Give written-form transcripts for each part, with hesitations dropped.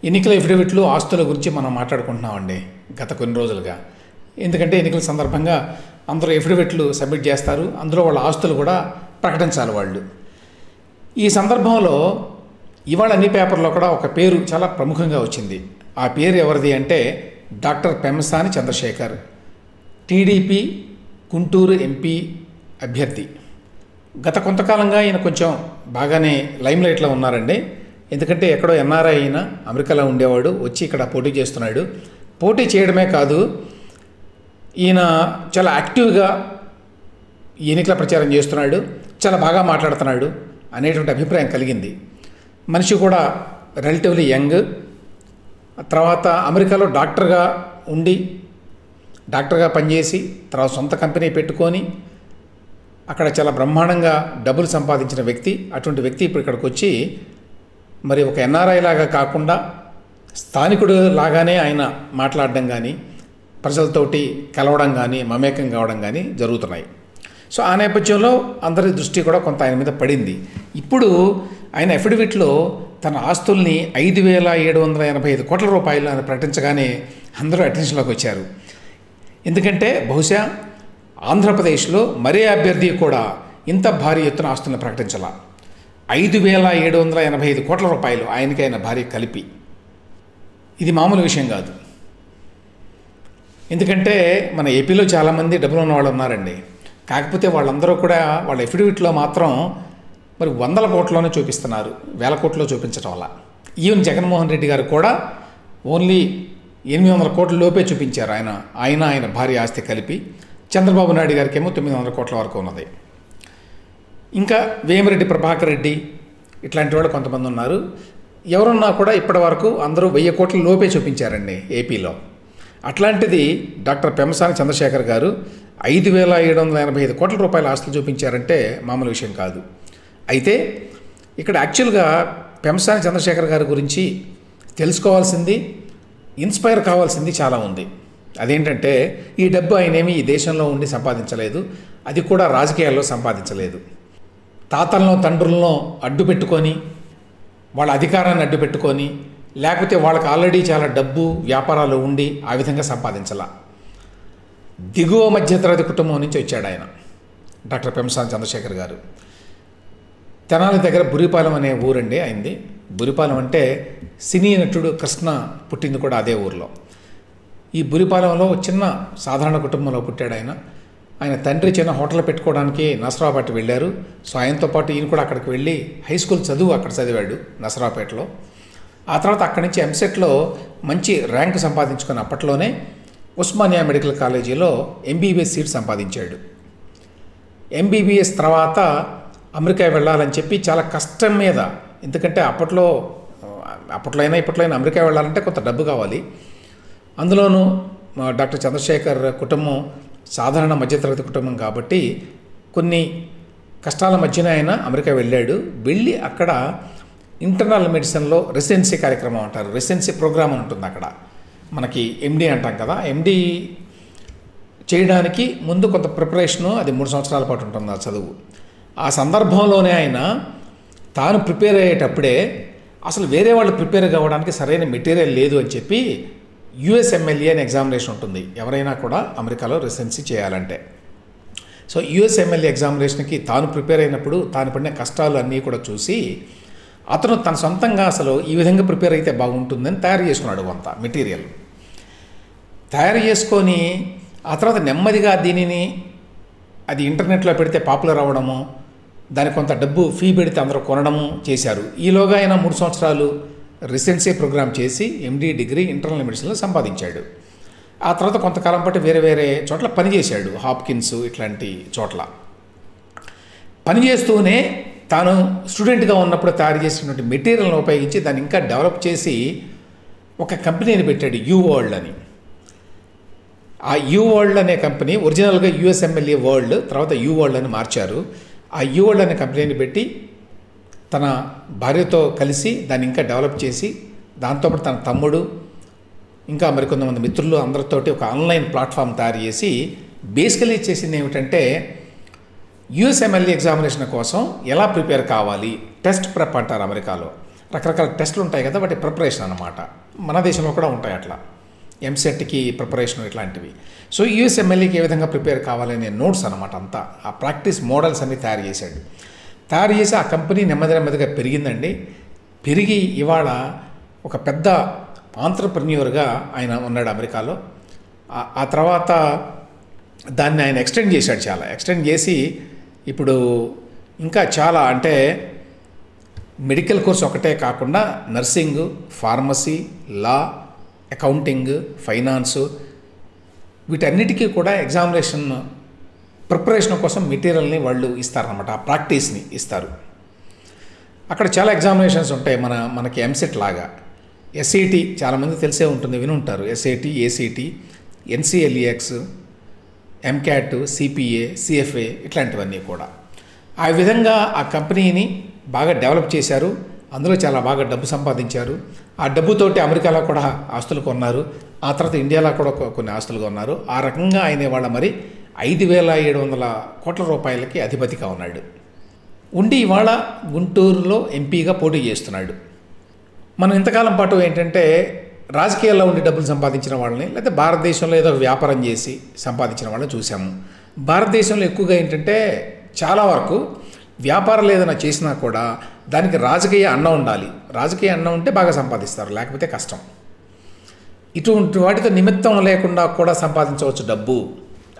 ఎన్నికల ఎఫిడవిట్లు ఆస్తుల గురించి మనం మాట్లాడుకుంటున్నామండి గత కొన్ని రోజులుగా. ఎందుకంటే ఎన్నికల సందర్భంగా అందరూ ఎఫిడవిట్లు సబ్మిట్ చేస్తారు, అందులో వాళ్ళ ఆస్తులు కూడా ప్రకటించాలి వాళ్ళు. ఈ సందర్భంలో ఇవాళ అన్ని పేపర్లో కూడా ఒక పేరు చాలా ప్రముఖంగా వచ్చింది. ఆ పేరు ఎవరిది అంటే doctor Pemmasani Chandrasekhar, TDP Guntur MP అభ్యర్థి. గత కొంతకాలంగా ఈయన కొంచెం బాగానే లైమ్లైట్లో ఉన్నారండి. ఎందుకంటే ఎక్కడో ఎన్ఆర్ఐ అయినా అమెరికాలో ఉండేవాడు, వచ్చి ఇక్కడ పోటీ చేస్తున్నాడు. పోటీ చేయడమే కాదు, ఈయన చాలా యాక్టివ్గా ఎన్నికల ప్రచారం చేస్తున్నాడు, చాలా బాగా మాట్లాడుతున్నాడు అనేటువంటి అభిప్రాయం కలిగింది. మనిషి కూడా రిలేటివ్లీ యంగ్. తర్వాత అమెరికాలో డాక్టర్గా పనిచేసి తర్వాత సొంత కంపెనీ పెట్టుకొని అక్కడ చాలా బ్రహ్మాండంగా డబ్బులు సంపాదించిన వ్యక్తి. అటువంటి వ్యక్తి ఇప్పుడు ఇక్కడికి వచ్చి మరి ఒక ఎన్ఆర్ఐ లాగా కాకుండా స్థానికుడు లాగానే ఆయన మాట్లాడడం కానీ, ప్రజలతోటి కలవడం కానీ, మమేకం కావడం కానీ జరుగుతున్నాయి. సో ఆ నేపథ్యంలో అందరి దృష్టి కూడా కొంత ఆయన మీద పడింది. ఇప్పుడు ఆయన అఫిడవిట్లో తన ఆస్తుల్ని 5,785 కోట్ల రూపాయలు అని ప్రకటించగానే అందరూ అటెన్షన్లోకి వచ్చారు. ఎందుకంటే బహుశా ఆంధ్రప్రదేశ్లో మరే అభ్యర్థి కూడా ఇంత భారీ ఎత్తున ఆస్తులను ప్రకటించాల. 5,785 కోట్ల రూపాయలు ఆయనకి ఆయన భార్య కలిపి. ఇది మామూలు విషయం కాదు. ఎందుకంటే మన ఏపీలో చాలామంది డబ్బులు ఉన్న వాళ్ళు ఉన్నారండి. కాకపోతే వాళ్ళందరూ కూడా వాళ్ళ ఎఫిడవిట్లో మాత్రం మరి 100 కోట్లలోనే చూపిస్తున్నారు, 1000 కోట్లో చూపించడం వల్ల. ఈవెన్ జగన్మోహన్ రెడ్డి గారు కూడా ఓన్లీ 800 కోట్ల లోపే చూపించారు ఆయన భార్య ఆస్తి కలిపి. చంద్రబాబు నాయుడు గారికి ఏమో 900 కోట్ల వరకు ఉన్నది. ఇంకా వేమిరెడ్డి ప్రభాకర్ రెడ్డి ఇట్లాంటి వాళ్ళు కొంతమంది ఉన్నారు. ఎవరున్నా కూడా ఇప్పటి వరకు అందరూ 1000 కోట్ల లోపే చూపించారండి ఏపీలో. అట్లాంటిది డాక్టర్ పెమ్మసాని చంద్రశేఖర్ గారు 5,785 కోట్ల రూపాయల ఆస్తులు చూపించారంటే మామూలు విషయం కాదు. అయితే ఇక్కడ యాక్చువల్గా పెమ్మసాని చంద్రశేఖర్ గారి గురించి తెలుసుకోవాల్సింది, ఇన్స్పైర్ కావాల్సింది చాలా ఉంది. అదేంటంటే ఈ డబ్బు ఆయనేమి ఈ దేశంలో ఉండి సంపాదించలేదు, అది కూడా రాజకీయాల్లో సంపాదించలేదు. తాతలను తండ్రులను అడ్డు పెట్టుకొని, వాళ్ళ అధికారాన్ని అడ్డు పెట్టుకొని, లేకపోతే వాళ్ళకి ఆల్రెడీ చాలా డబ్బు వ్యాపారాలు ఉండి ఆ విధంగా సంపాదించాల. దిగువ మధ్యతరగతి కుటుంబం నుంచి వచ్చాడు ఆయన, డాక్టర్ పెమ్మసాని చంద్రశేఖర్ గారు. తెనాలి దగ్గర బురిపాలెం అనే ఊరండి ఆయనది. బురిపాలెం అంటే సినీ నటుడు కృష్ణ పుట్టింది కూడా అదే ఊరిలో. ఈ బురిపాలెంలో చిన్న సాధారణ కుటుంబంలో పుట్టాడు ఆయన. ఆయన తండ్రి చిన్న హోటల్ పెట్టుకోవడానికి నసరావుపేట వెళ్ళారు. సో ఆయనతో పాటు ఈయన కూడా అక్కడికి వెళ్ళి హై స్కూల్ చదువు అక్కడ చదివాడు నసరావుపేటలో. ఆ తర్వాత అక్కడి నుంచి ఎంసెట్లో మంచి ర్యాంకు సంపాదించుకుని అప్పట్లోనే ఉస్మానియా మెడికల్ కాలేజీలో ఎంబీబీఎస్ సీట్ సంపాదించాడు. ఎంబీబీఎస్ తర్వాత అమెరికా వెళ్ళాలని చెప్పి చాలా కష్టం మీద, ఎందుకంటే అప్పట్లో అయినా ఇప్పట్లో అయినా అమెరికా వెళ్ళాలంటే కొంత డబ్బు కావాలి. అందులోనూ డాక్టర్ చంద్రశేఖర్ కుటుంబం సాధారణ మధ్యతరగతి కుటుంబం కాబట్టి కొన్ని కష్టాల మధ్యన ఆయన అమెరికా వెళ్ళాడు. వెళ్ళి అక్కడ ఇంటర్నల్ మెడిసిన్లో రెసిడెన్సీ కార్యక్రమం అంటారు, రెసిడెన్సీ ప్రోగ్రామ్ అని ఉంటుంది అక్కడ. మనకి ఎండి అంటాం కదా, ఎండి చేయడానికి ముందు కొంత ప్రిపరేషను, అది 3 సంవత్సరాల పాటు ఉంటుంది ఆ చదువు. ఆ సందర్భంలోనే ఆయన తాను ప్రిపేర్ అయ్యేటప్పుడే అసలు వేరే వాళ్ళు ప్రిపేర్ కావడానికి సరైన మెటీరియల్ లేదు అని చెప్పి యుఎస్ఎంఎల్ఏ అనే ఎగ్జామినేషన్ ఉంటుంది ఎవరైనా కూడా అమెరికాలో రెసిడెన్సీ చేయాలంటే. సో యుఎస్ఎంఎల్ఏ ఎగ్జామినేషన్కి తాను ప్రిపేర్ అయినప్పుడు తాను పడిన కష్టాలు అన్నీ కూడా చూసి అతను తన సొంతంగా అసలు ఈ విధంగా ప్రిపేర్ అయితే బాగుంటుందని తయారు చేసుకున్నాడు. కొంత మెటీరియల్ తయారు చేసుకొని ఆ తర్వాత నెమ్మదిగా దీనిని అది ఇంటర్నెట్లో పెడితే పాపులర్ అవ్వడము, దానికి కొంత డబ్బు ఫీ పెడితే అందరూ కొనడము చేశారు. ఈలోగా ఆయన 3 సంవత్సరాలు రెసిడెన్సీ ప్రోగ్రామ్ చేసి ఎండి డిగ్రీ ఇంటర్నల్ మెడిసిన్లో సంపాదించాడు. ఆ తర్వాత కొంతకాలం పాటు వేరే చోట్ల పనిచేశాడు, హాప్కిన్స్ ఇట్లాంటి చోట్ల పనిచేస్తూనే తాను స్టూడెంట్గా ఉన్నప్పుడు తయారు చేసినటువంటి మెటీరియల్ని ఉపయోగించి దాన్ని ఇంకా డెవలప్ చేసి ఒక కంపెనీని పెట్టాడు, యూ వరల్డ్ అని. ఆ యూ వరల్డ్ అనే కంపెనీ ఒరిజినల్గా యుఎస్ఎంఎల్ఏ వరల్డ్, తర్వాత యూ వరల్డ్ అని మార్చారు. ఆ యూ వరల్డ్ అనే కంపెనీని పెట్టి తన భార్యతో కలిసి దాన్ని ఇంకా డెవలప్ చేసి, దాంతోపాటు తన తమ్ముడు ఇంకా మరికొంతమంది మిత్రులు అందరితోటి ఒక ఆన్లైన్ ప్లాట్ఫామ్ తయారు చేసి బేసికలీ చేసింది ఏమిటంటే యుఎస్ఎంఎల్ఏ ఎగ్జామినేషన్ కోసం ఎలా ప్రిపేర్ కావాలి, టెస్ట్ ప్రెప్ అంటారు అమెరికాలో. రకరకాల టెస్టులు ఉంటాయి కదా, వాటి ప్రిపరేషన్ అన్నమాట. మన దేశంలో కూడా ఉంటాయి అట్లా, ఎంసెట్కి ప్రిపరేషన్ ఇట్లాంటివి. సో యూఎస్ఎంఎల్ఏకి ఏ విధంగా ప్రిపేర్ కావాలనే నోట్స్ అనమాట అంతా, ఆ ప్రాక్టీస్ మోడల్స్ అన్ని తయారు చేశాడు. తయారు చేసి ఆ కంపెనీ నెమ్మదిగా పెరిగిందండి. పెరిగి ఇవాళ ఒక పెద్ద ఆంట్రప్రెన్యూర్గా ఆయన ఉన్నాడు అమెరికాలో. ఆ తర్వాత దాన్ని ఆయన ఎక్స్టెండ్ చేశాడు, చాలా ఎక్స్టెండ్ చేసి ఇప్పుడు ఇంకా చాలా, అంటే మెడికల్ కోర్స్ ఒకటే కాకుండా నర్సింగ్, ఫార్మసీ, లా, అకౌంటింగ్, ఫైనాన్సు, వీటన్నిటికీ కూడా ఎగ్జామినేషన్ ప్రిపరేషన్ కోసం మెటీరియల్ని వాళ్ళు ఇస్తారన్నమాట, ఆ ప్రాక్టీస్ని ఇస్తారు. అక్కడ చాలా ఎగ్జామినేషన్స్ ఉంటాయి, మనకి ఎంసెట్ లాగా. ఎస్ఏటి చాలామంది తెలిసే ఉంటుంది, వినుంటారు. SAT, ACT, NCLEX, MCAT, CPA, CFA ఇట్లాంటివన్నీ కూడా. ఆ విధంగా ఆ కంపెనీని బాగా డెవలప్ చేశారు. అందులో చాలా బాగా డబ్బు సంపాదించారు. ఆ డబ్బుతోటి అమెరికాలో కూడా ఆస్తులు కొన్నారు, ఆ తర్వాత ఇండియాలో కూడా కొన్ని ఆస్తులు కొన్నారు. ఆ రకంగా ఆయన ఇవాళ మరి 5,700 కోట్ల రూపాయలకి అధిపతిగా ఉన్నాడు. ఉండి ఇవాళ గుంటూరులో ఎంపీగా పోటీ చేస్తున్నాడు. మనం ఇంతకాలం పాటు ఏంటంటే రాజకీయాల్లో ఉండి డబ్బులు సంపాదించిన వాళ్ళని, లేకపోతే భారతదేశంలో ఏదో వ్యాపారం చేసి సంపాదించిన వాళ్ళని చూసాము. భారతదేశంలో ఎక్కువగా ఏంటంటే చాలా వరకు వ్యాపారాలు ఏదైనా చేసినా కూడా దానికి రాజకీయ అన్నం ఉండాలి. రాజకీయ అన్నం ఉంటే బాగా సంపాదిస్తారు, లేకపోతే కష్టం. ఇటువంటి వాటితో నిమిత్తం లేకుండా కూడా సంపాదించవచ్చు డబ్బు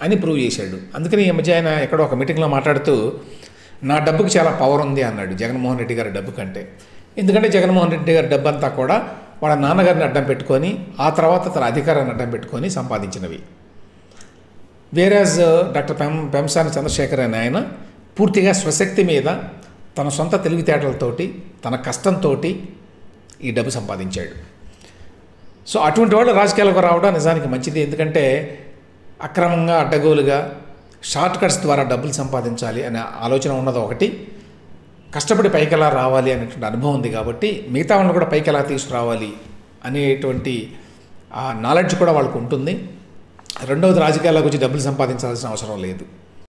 అని ప్రూవ్ చేశాడు. అందుకని ఈ మధ్య ఆయన ఎక్కడో ఒక మీటింగ్లో మాట్లాడుతూ, నా డబ్బుకి చాలా పవర్ ఉంది అన్నాడు, జగన్మోహన్ రెడ్డి గారి డబ్బు కంటే. ఎందుకంటే జగన్మోహన్ రెడ్డి గారి డబ్బు అంతా కూడా వాళ్ళ నాన్నగారిని అడ్డం పెట్టుకొని, ఆ తర్వాత తన అధికారాన్ని అడ్డం పెట్టుకొని సంపాదించినవి. వేరేజ్ డాక్టర్ పెంసాని చంద్రశేఖర్ అనే ఆయన పూర్తిగా స్వశక్తి మీద, తన సొంత తెలివితేటలతోటి, తన కష్టంతో ఈ డబ్బు సంపాదించాడు. సో అటువంటి వాళ్ళు రాజకీయాలకు రావడం నిజానికి మంచిది. ఎందుకంటే అక్రమంగా, అడ్డగోలుగా, షార్ట్ కట్స్ ద్వారా డబ్బులు సంపాదించాలి అనే ఆలోచన ఉన్నది ఒకటి, కష్టపడి పైకి ఎలా రావాలి అనేటువంటి అనుభవం ఉంది కాబట్టి మిగతా వాళ్ళని కూడా పైకి ఎలా తీసుకురావాలి అనేటువంటి ఆ నాలెడ్జ్ కూడా వాళ్ళకు ఉంటుంది. రెండవది, రాజకీయాలకు వచ్చి డబ్బులు సంపాదించాల్సిన అవసరం లేదు.